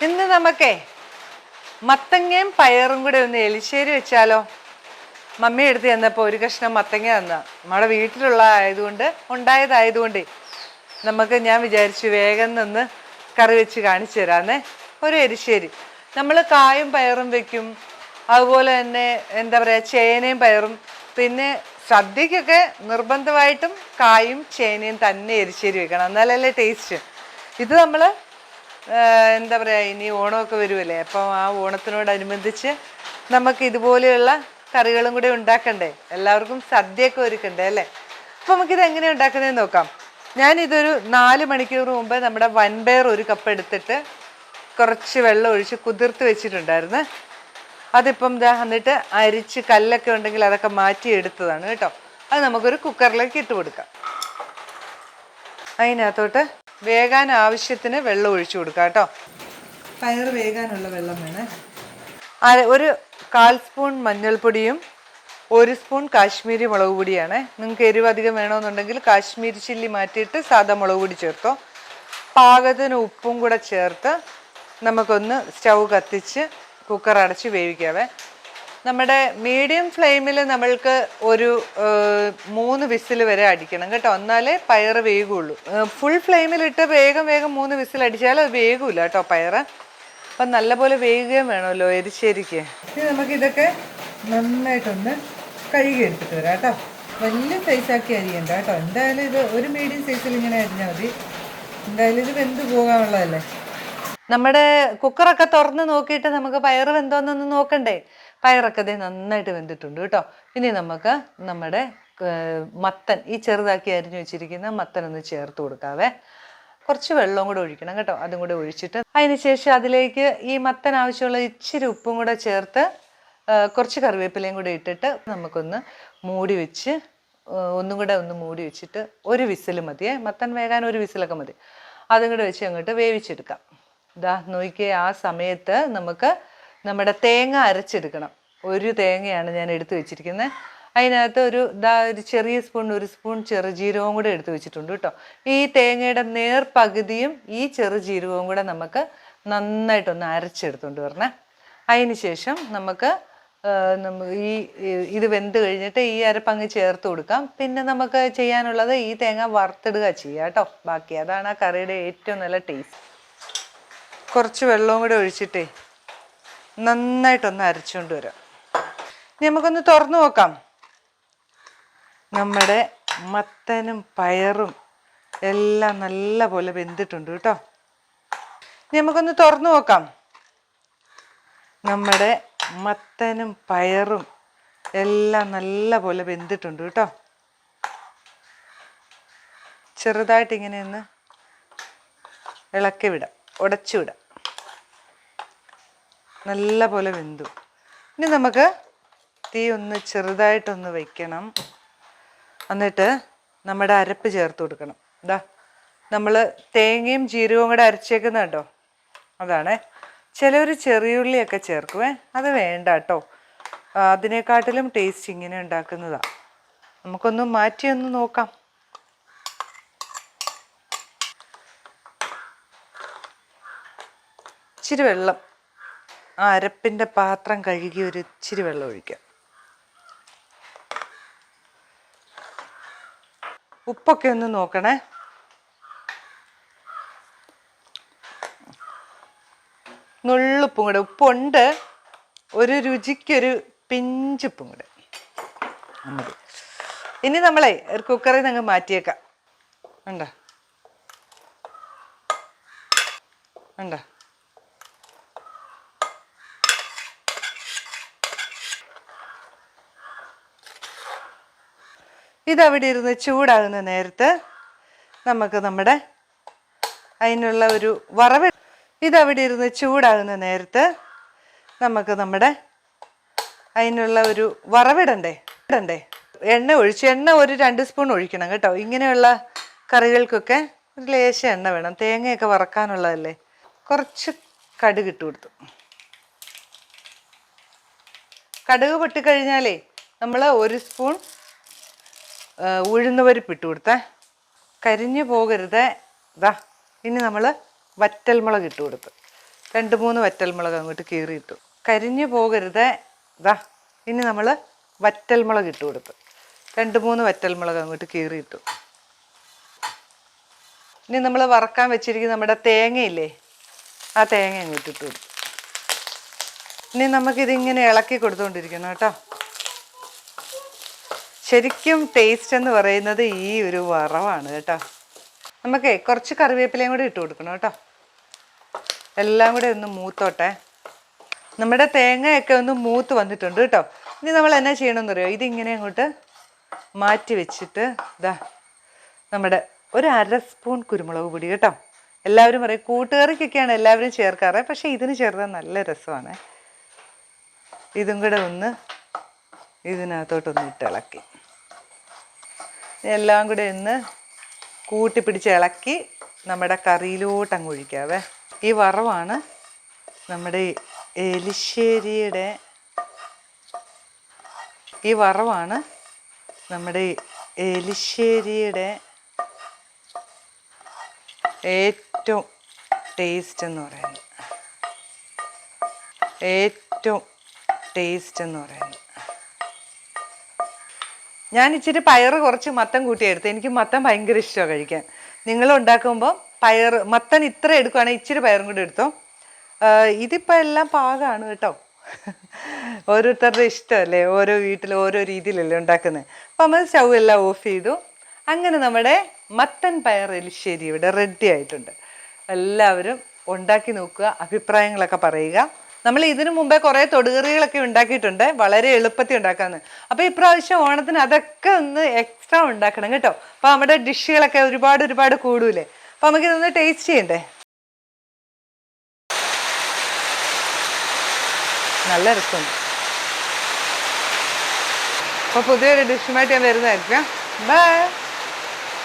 ഇന്ന് നമുക്കേ മത്തങ്ങയും പയറും കൂടെ ഒന്ന് എലിശ്ശേരി വെച്ചാലോ? മമ്മി എടുത്ത് ചെന്നപ്പോൾ ഒരു കഷ്ണം മത്തങ്ങ തന്ന നമ്മുടെ വീട്ടിലുള്ള ഉണ്ടായതായതുകൊണ്ട് ഞാൻ വിചാരിച്ചു വേഗം നിന്ന് കറി വെച്ച് കാണിച്ചു തരാന്നേ. ഒരു എരിശ്ശേരി നമ്മൾ കായും പയറും വെക്കും, അതുപോലെ തന്നെ എന്താ പറയുക ചേനയും പയറും. പിന്നെ സദ്യക്കൊക്കെ നിർബന്ധമായിട്ടും കായും ചേനയും തന്നെ എരിശ്ശേരി വെക്കണം, എന്നാലല്ലേ ടേസ്റ്റ്. ഇത് നമ്മൾ എന്താ പറയുക, ഇനി ഓണമൊക്കെ വരുമല്ലേ, അപ്പം ആ ഓണത്തിനോടനുബന്ധിച്ച് നമുക്ക് ഇതുപോലെയുള്ള കറികളും കൂടെ ഉണ്ടാക്കണ്ടേ, എല്ലാവർക്കും സദ്യയൊക്കെ ഒരുക്കണ്ടേ അല്ലേ. അപ്പം നമുക്കിത് എങ്ങനെയാണ് ഉണ്ടാക്കുന്നതെന്ന് നോക്കാം. ഞാനിതൊരു 4 മണിക്കൂർ മുമ്പ് നമ്മുടെ വൻപയർ ഒരു കപ്പ് എടുത്തിട്ട് കുറച്ച് വെള്ളം ഒഴിച്ച് കുതിർത്ത് വെച്ചിട്ടുണ്ടായിരുന്നു. അതിപ്പം എന്നിട്ട് അരിച്ച് കല്ലൊക്കെ ഉണ്ടെങ്കിൽ അതൊക്കെ മാറ്റി എടുത്തതാണ് കേട്ടോ. അത് നമുക്കൊരു കുക്കറിലേക്ക് ഇട്ട് കൊടുക്കാം. അതിനകത്തോട്ട് വേകാൻ ആവശ്യത്തിന് വെള്ളം ഒഴിച്ചു കൊടുക്കാം കേട്ടോ. പയർ വേകാനുള്ള വെള്ളം വേണേ. ഒരു 1/4 സ്പൂൺ മഞ്ഞൾപ്പൊടിയും 1 സ്പൂൺ കാശ്മീരി മുളക് പൊടിയാണ്. നിങ്ങൾക്ക് എരിവ് അധികം വേണമെന്നുണ്ടെങ്കിൽ കാശ്മീരി ചില്ലി മാറ്റിയിട്ട് സാധാ മുളക് പൊടി ചേർത്തോ. പാകത്തിന് ഉപ്പും കൂടെ ചേർത്ത് നമുക്കൊന്ന് സ്റ്റൗ കത്തിച്ച് കുക്കർ അടച്ച് വേവിക്കാവേ. നമ്മുടെ മീഡിയം ഫ്ലെയിമിൽ നമ്മൾക്ക് ഒരു 3 വിസിൽ വരെ അടിക്കണം കേട്ടോ, എന്നാലേ പയർ വേകുള്ളൂ. ഫുൾ ഫ്ലെയിമിലിട്ട് വേഗം 3 വിസിൽ അടിച്ചാൽ അത് വേകൂല കേട്ടോ പയർ. അപ്പം നല്ലപോലെ വേകുകയും വേണമല്ലോ എരിശ്ശേരിക്ക്. ഇനി നമുക്കിതൊക്കെ നന്നായിട്ടൊന്ന് കഴുകി എടുത്തിട്ട് വരാം കേട്ടോ. വലിയ സൈസാക്കി അരിയണ്ട കേട്ടോ. എന്തായാലും ഇത് ഒരു മീഡിയം സൈസിൽ ഇങ്ങനെ അരിഞ്ഞാൽ മതി. എന്തായാലും ഇത് വെന്ത് പോകാനുള്ളതല്ലേ. നമ്മുടെ കുക്കറൊക്കെ തുറന്ന് നോക്കിയിട്ട് നമുക്ക് പയർ വെന്തോന്നൊന്ന് നോക്കണ്ടേ. പയറൊക്കെ അതേ നന്നായിട്ട് വെന്തിട്ടുണ്ട് കേട്ടോ. ഇനി നമുക്ക് നമ്മുടെ മത്തൻ, ഈ ചെറുതാക്കി അരിഞ്ഞു വെച്ചിരിക്കുന്ന മത്തൻ ഒന്ന് ചേർത്ത് കൊടുക്കാവേ. കുറച്ച് വെള്ളവും കൂടെ ഒഴിക്കണം കേട്ടോ. അതും കൂടെ ഒഴിച്ചിട്ട് അതിന് ശേഷം അതിലേക്ക് ഈ മത്തൻ ആവശ്യമുള്ള ഇച്ചിരി ഉപ്പും കൂടെ ചേർത്ത് കുറച്ച് കറിവേപ്പിലയും കൂടെ ഇട്ടിട്ട് നമുക്കൊന്ന് മൂടി വെച്ച് ഒന്നും കൂടെ ഒന്ന് മൂടി വെച്ചിട്ട് ഒരു വിസിൽ മതിയേ. മത്തൻ വേകാൻ ഒരു വിസിലൊക്കെ മതി. അതും കൂടെ വെച്ച് അങ്ങോട്ട് വേവിച്ചെടുക്കാം. നോക്കിയേ, ആ സമയത്ത് നമുക്ക് നമ്മുടെ തേങ്ങ അരച്ചെടുക്കണം. ഒരു തേങ്ങയാണ് ഞാൻ എടുത്തു വെച്ചിരിക്കുന്നത്. അതിനകത്ത് ഒരു ചെറിയ സ്പൂൺ 1 സ്പൂൺ ചെറുജീരകവും കൂടെ എടുത്തു വെച്ചിട്ടുണ്ട് കേട്ടോ. ഈ തേങ്ങയുടെ നേർപകുതിയും ഈ ചെറുജീരകവും കൂടെ നമുക്ക് നന്നായിട്ടൊന്ന് അരച്ചെടുത്തുകൊണ്ട് വരണേ. അതിന് ശേഷം നമുക്ക് ഇത് വെന്ത് കഴിഞ്ഞിട്ട് ഈ അരപ്പങ്ങ് ചേർത്ത് കൊടുക്കാം. പിന്നെ നമുക്ക് ചെയ്യാനുള്ളത് ഈ തേങ്ങ വറുത്തിടുക ചെയ്യുക കേട്ടോ. ബാക്കി അതാണ് ആ കറിയുടെ ഏറ്റവും നല്ല ടേസ്റ്റ്. കുറച്ച് വെള്ളവും കൂടെ ഒഴിച്ചിട്ടേ നന്നായിട്ടൊന്ന് അരച്ചുകൊണ്ട് വരാം. ഇനി നമുക്കൊന്ന് തുറന്നു നോക്കാം. നമ്മുടെ മത്തനും പയറും എല്ലാം നല്ല പോലെ വെന്തിട്ടുണ്ട് കേട്ടോ. ഇനി നമുക്കൊന്ന് തുറന്നു നോക്കാം. നമ്മുടെ മത്തനും പയറും എല്ലാം നല്ല പോലെ വെന്തിട്ടുണ്ട് കേട്ടോ. ചെറുതായിട്ട് ഇങ്ങനെ ഒന്ന് ഇളക്കി വിടാം, ഉടച്ചു വിടാം. നല്ല പോലെ വെന്തു. ഇനി നമുക്ക് തീ ഒന്ന് ചെറുതായിട്ടൊന്ന് വയ്ക്കണം. എന്നിട്ട് നമ്മുടെ അരപ്പ് ചേർത്ത് കൊടുക്കണം. നമ്മൾ തേങ്ങയും ജീരകവും കൂടെ അരച്ചേക്കുന്ന കേട്ടോ, അതാണേ. ചിലർ ചെറിയുള്ളിയൊക്കെ ചേർക്കുവേ, അത് വേണ്ട കേട്ടോ. അതിനെക്കാട്ടിലും ടേസ്റ്റ് ഇങ്ങനെ ഉണ്ടാക്കുന്നതാണ്. നമുക്കൊന്ന് മാറ്റിയൊന്ന് നോക്കാം. ഇച്ചിരി വെള്ളം, ആ അരപ്പിൻ്റെ പാത്രം കഴുകി ഒരു ഇച്ചിരി വെള്ളം ഒഴിക്കാം. ഉപ്പൊക്കെ ഒന്ന് നോക്കണേ. നുള്ളുപ്പും കൂടെ, ഉപ്പുണ്ട്, ഒരു രുചിക്കൊരു പിഞ്ചുപ്പും കൂടെ മതി. ഇനി നമ്മളെ ഒരു കുക്കറിൽ നിന്ന് മാറ്റിയേക്കാം. ഉണ്ടോ ഉണ്ടോ ഇതവിടെ ഇരുന്ന് ചൂടാകുന്ന നേരത്ത് നമുക്ക് നമ്മുടെ അതിനുള്ള ഒരു ഇതവിടെ ഇരുന്ന് ചൂടാകുന്ന നേരത്ത് നമുക്ക് നമ്മുടെ അതിനുള്ള ഒരു വറവിടണ്ടേ. എണ്ണ ഒരു 2 സ്പൂൺ ഒഴിക്കണം കേട്ടോ. ഇങ്ങനെയുള്ള കറികൾക്കൊക്കെ ഒരു ലേശം എണ്ണ വേണം. തേങ്ങയൊക്കെ വറക്കാനുള്ളതല്ലേ. കുറച്ച് കടുക് ഇട്ട് കൊടുത്തു. കടുക് പൊട്ടിക്കഴിഞ്ഞാലേ നമ്മൾ 1 സ്പൂൺ ഉഴുന്നുപരിപ്പ് ഇട്ട് കൊടുത്തേ. കരിഞ്ഞു പോകരുത്. ഇനി നമ്മൾ വറ്റൽമുളക് ഇട്ട് കൊടുത്ത് 2-3 വറ്റൽമുളക് അങ്ങോട്ട് കീറിയിട്ടു. കരിഞ്ഞു പോകരുത്. ഇതാ ഇനി നമ്മൾ വറ്റൽമുളക് ഇട്ട് കൊടുത്തു. 2-3 വറ്റൽമുളക് അങ്ങോട്ട് കീറിയിട്ടു. ഇനി നമ്മൾ വറക്കാൻ വെച്ചിരിക്കുന്ന നമ്മുടെ തേങ്ങയില്ലേ, ആ തേങ്ങ അങ്ങോട്ട് ഇട്ട് കൊടുത്തു. ഇനി നമുക്കിതിങ്ങനെ ഇളക്കി കൊടുത്തുകൊണ്ടിരിക്കണം കേട്ടോ. ശരിക്കും ടേസ്റ്റ് എന്ന് പറയുന്നത് ഈ ഒരു വറവാണ് കേട്ടോ. നമുക്ക് കുറച്ച് കറിവേപ്പിലയും കൂടി ഇട്ട് കൊടുക്കണം കേട്ടോ. എല്ലാം കൂടെ ഒന്ന് മൂത്തോട്ടെ. നമ്മുടെ തേങ്ങയൊക്കെ ഒന്ന് മൂത്ത് വന്നിട്ടുണ്ട് കേട്ടോ. ഇനി നമ്മൾ എന്നാ ചെയ്യണമെന്ന് അറിയോ, ഇതിങ്ങനെ അങ്ങോട്ട് മാറ്റി വെച്ചിട്ട് ഇതാ നമ്മുടെ ഒരു 1/2 സ്പൂൺ കുരുമുളക് പൊടി കേട്ടോ. എല്ലാവരും പറയും കൂട്ടുകറിക്കൊക്കെയാണ് എല്ലാവരും ചേർക്കാറ്, പക്ഷേ ഇതിന് ചേർത്താൽ നല്ല രസമാണ്. ഇതും കൂടെ ഒന്ന് ഇതിനകത്തോട്ടൊന്ന് ഇട്ട് ഇളക്കി എല്ലാം കൂടെ ഒന്ന് കൂട്ടിപ്പിടിച്ച് ഇളക്കി നമ്മുടെ കറിയിലോട്ട് അങ്ങ് ഒഴിക്കാവേ. ഈ വറവാണ് നമ്മുടെ എലിശ്ശേരിയുടെ ഏറ്റവും ടേസ്റ്റ് എന്ന് പറയുന്നത്. ഞാൻ ഇച്ചിരി പയറ് കുറച്ച് മത്തൻ കൂട്ടിയെടുത്ത്. എനിക്ക് മത്തൻ ഭയങ്കര ഇഷ്ടമാണ് കഴിക്കാൻ. നിങ്ങൾ ഉണ്ടാക്കുമ്പോൾ മത്തൻ ഇത്ര എടുക്കുകയാണെങ്കിൽ ഇച്ചിരി പയറും കൂടി എടുത്തോ. ഇതിപ്പോൾ എല്ലാം പാകമാണ് കേട്ടോ. ഓരോരുത്തരുടെ ഇഷ്ടമല്ലേ, ഓരോ വീട്ടിൽ ഓരോ രീതിയിലല്ലേ ഉണ്ടാക്കുന്നത്. അപ്പം നമ്മൾ സ്റ്റൗ എല്ലാം ഓഫ് ചെയ്തു. അങ്ങനെ നമ്മുടെ മത്തൻ പയർ എലിശ്ശേരി ഇവിടെ റെഡി ആയിട്ടുണ്ട്. എല്ലാവരും ഉണ്ടാക്കി നോക്കുക, അഭിപ്രായങ്ങളൊക്കെ പറയുക. നമ്മൾ ഇതിനു മുമ്പേ കുറേ തൊടുകറികളൊക്കെ ഉണ്ടാക്കിയിട്ടുണ്ട്, വളരെ എളുപ്പത്തിൽ ഉണ്ടാക്കാമെന്ന്. അപ്പോൾ ഇപ്രാവശ്യം ഓണത്തിന് അതൊക്കെ ഒന്ന് എക്സ്ട്രാ ഉണ്ടാക്കണം കേട്ടോ. അപ്പോൾ നമ്മുടെ ഡിഷുകളൊക്കെ ഒരുപാട് കൂടൂലേ. അപ്പോൾ നമുക്കിതൊന്ന് ടേസ്റ്റ് ചെയ്യണ്ടേ. നല്ല രസമുണ്ട്. അപ്പോൾ പുതിയൊരു ഡിഷുമായിട്ട് ഞാൻ വരുന്നതായിരിക്കും. ബൈ.